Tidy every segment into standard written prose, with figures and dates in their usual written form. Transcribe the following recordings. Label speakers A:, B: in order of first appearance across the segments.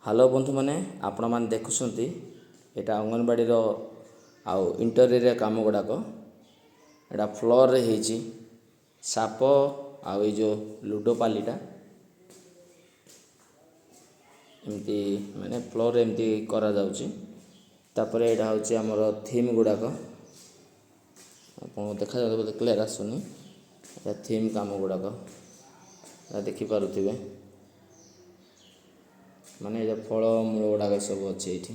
A: Hello बंधु मैंने आपण मैंने देखुंट यहाँ अंगनवाड़ी आउ इंटरियर कम गुड़ाक यहाँ फ्लोर रे होती साप आउ जो लुडोपालीटा एमती माने फ्लोर एमती करा जाउची। तापर यहाँ हूँ आमर थीम गुड़ाक आप देखा बोलते क्लियर आसुनी थीम कम गुड़ाक देखिपे माने ये फल मूल गुड़ाक सब अच्छे ये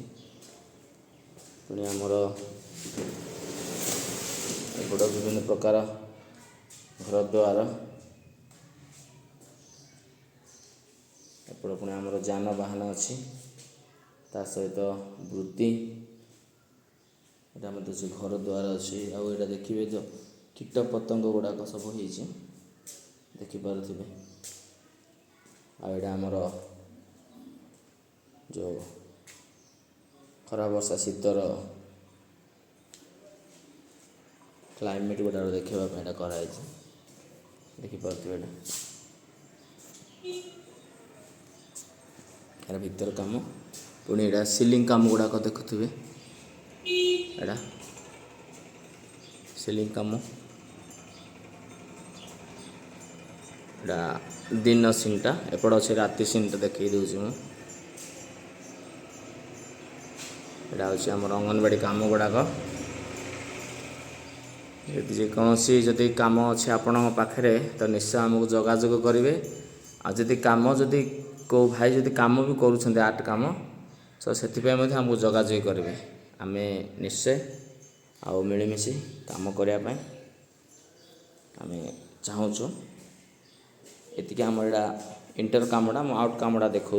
A: पुणी आमर एपट विभिन्न प्रकार घर द्वार एपट पुणी आमर जानवाहन अच्छी ता सहित वृत्ति यहाँ से घर द्वार अच्छी आउ यहाँ देखिए जो कीट पतंग गुड़ाक सब हो देखिपे आम जो खरा वर्षा शीतर क्लाइमेट गुड़ा देखा कराई देखिपे यार भीतर कम पुणी यहाँ सिलिंग कम गुड़ाक देखुवे एड़ा सिलिंग कम एड़ा दिन सीनटा एपट अच्छे राति सीनटा देखी दूसरी मुझे यहाँ हूँ आम अंगनवाड़ी कम गुड़ाक जेकोसी जदि कम अच्छे आपण पाखे तो निश्चय आमको जोगाजोग करेंगे आदि कम जदि को भाई जदि कम भी करुँच आर्ट कम तो से आमको जोगाजोग करेंगे आम निश्चय आउ मिलमिशि कम करने आम चाहूँ एति आम यहाँ इंटर कामटा आउट कामटा देखा।